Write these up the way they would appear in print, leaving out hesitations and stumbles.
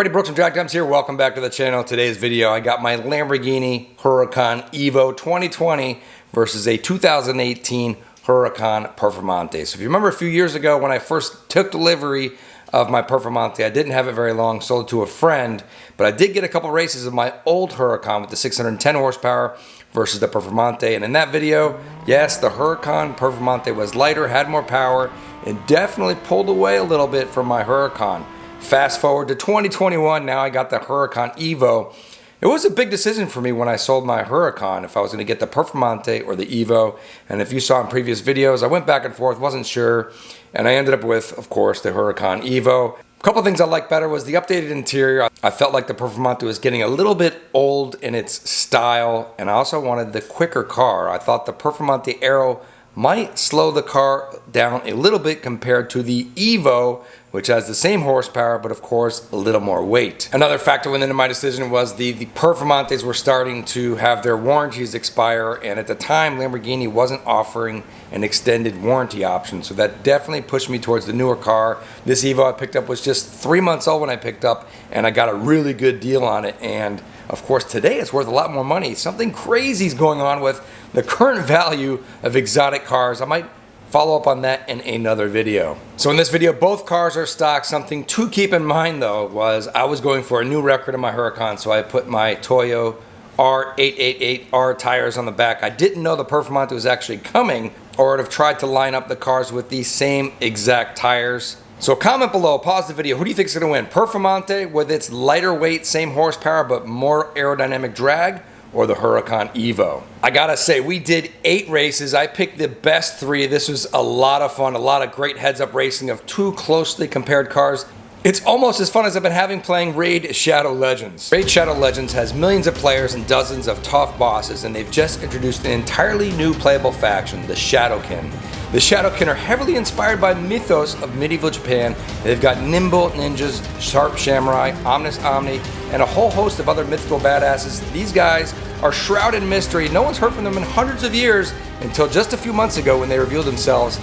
Everybody, Brooks from Drag Times here. Welcome back to the channel. Today's video, I got my Lamborghini Huracan EVO 2020 versus a 2018 Huracan Performante. So if you remember a few years ago when I first took delivery of my Performante, I didn't have it very long, sold it to a friend, but I did get a couple races of my old Huracan with the 610 horsepower versus the Performante. And in that video, yes, the Huracan Performante was lighter, had more power, and definitely pulled away a little bit from my Huracan. Fast forward to 2021, now I got the Huracan EVO. It was a big decision for me when I sold my Huracan if I was going to get the Performante or the EVO. And if you saw in previous videos, I went back and forth, wasn't sure. And I ended up with, of course, the Huracan EVO. A couple things I liked better was the updated interior. I felt like the Performante was getting a little bit old in its style. And I also wanted the quicker car. I thought the Performante Aero might slow the car down a little bit compared to the EVO, which has the same horsepower, but of course, a little more weight. Another factor went into my decision was the Performantes were starting to have their warranties expire, and at the time, Lamborghini wasn't offering an extended warranty option, so that definitely pushed me towards the newer car. This EVO I picked up was just 3 months old when I picked up, and I got a really good deal on it, and of course, today it's worth a lot more money. Something crazy is going on with the current value of exotic cars. I might follow up on that in another video. So in this video, both cars are stock. Something to keep in mind though was I was going for a new record in my Huracan, so I put my Toyo R888R tires on the back. I didn't know the Performante was actually coming, or I'd have tried to line up the cars with the same exact tires. So comment below, pause the video, who do you think is going to win? Performante with its lighter weight, same horsepower, but more aerodynamic drag, or the Huracan EVO? I gotta say, we did 8 races. I picked the best 3. This was a lot of fun, a lot of great heads-up racing of 2 closely compared cars. It's almost as fun as I've been having playing Raid Shadow Legends. Raid Shadow Legends has millions of players and dozens of tough bosses, and they've just introduced an entirely new playable faction, the Shadowkin. The Shadowkin are heavily inspired by the mythos of medieval Japan. They've got nimble ninjas, sharp samurai, ominous omni, and a whole host of other mythical badasses. These guys are shrouded in mystery. No one's heard from them in hundreds of years until just a few months ago when they revealed themselves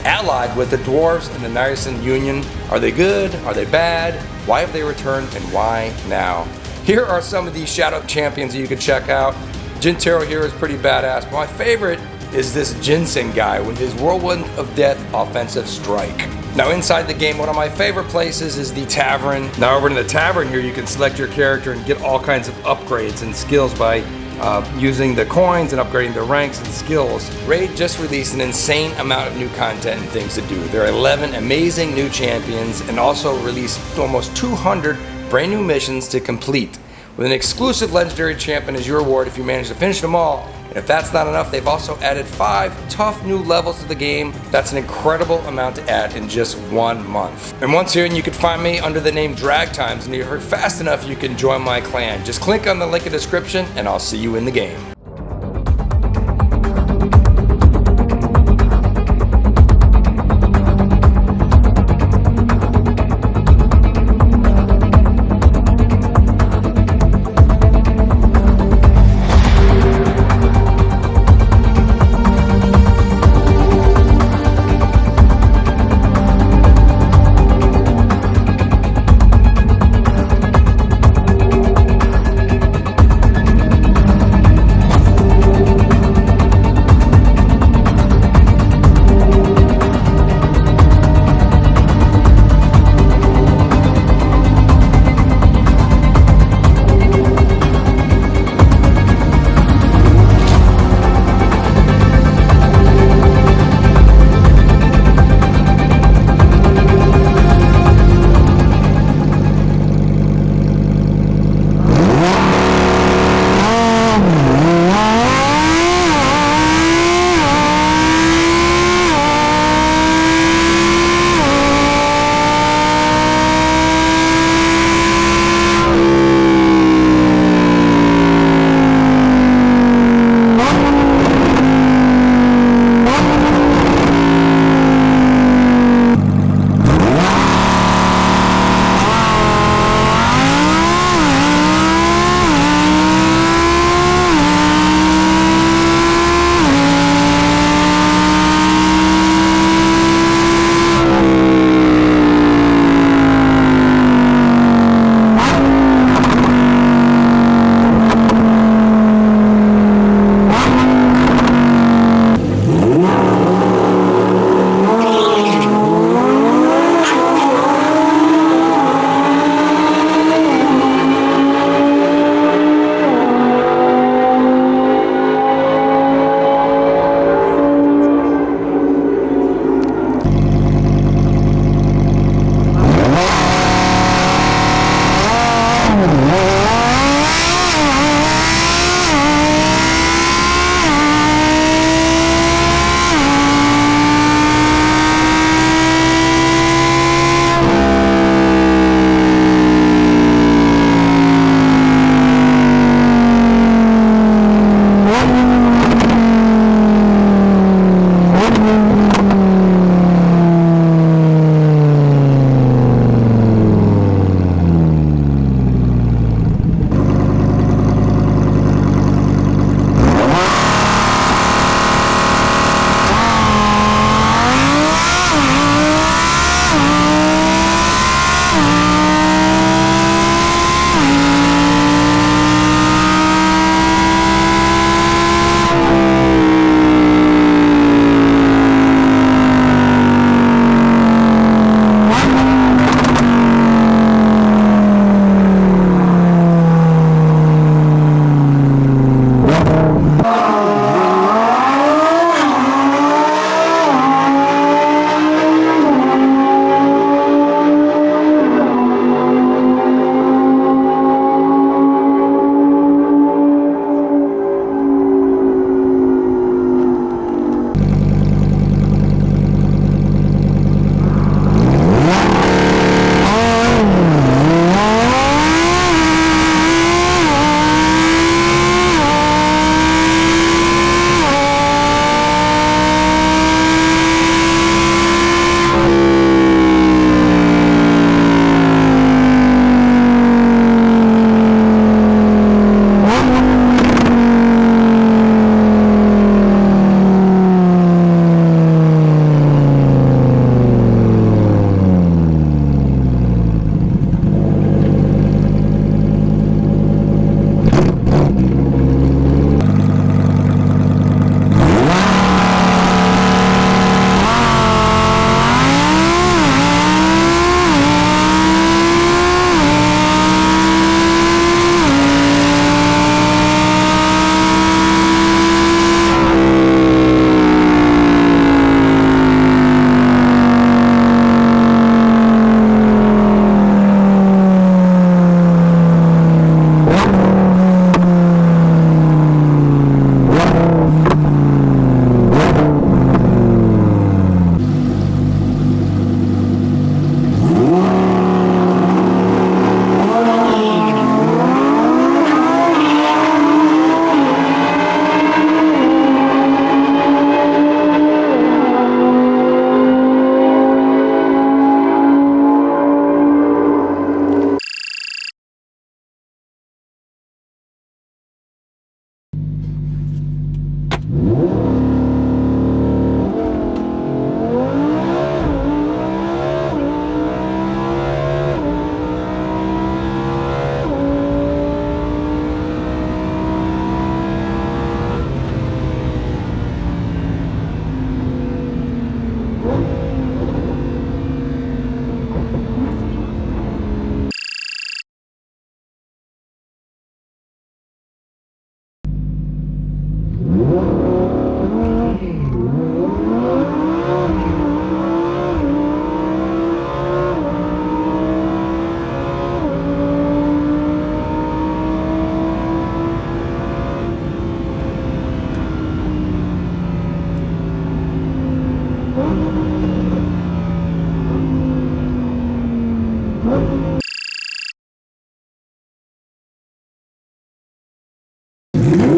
allied with the dwarves and the Nyarsan Union. Are they good? Are they bad? Why have they returned, and why now? Here are some of these Shadow champions that you can check out. Jintaro here is pretty badass, but my favorite is this Ginseng guy with his Whirlwind of Death offensive strike. Now inside the game, one of my favorite places is the tavern. Now over in the tavern here, you can select your character and get all kinds of upgrades and skills by using the coins and upgrading their ranks and skills. Raid just released an insane amount of new content and things to do. There are 11 amazing new champions and also released almost 200 brand new missions to complete, with an exclusive legendary champion as your reward if you manage to finish them all. And if that's not enough, they've also added 5 tough new levels to the game. That's an incredible amount to add in just 1 month. And once here, you can find me under the name Drag Times, and if you're fast enough, you can join my clan. Just click on the link in the description, and I'll see you in the game.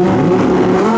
it.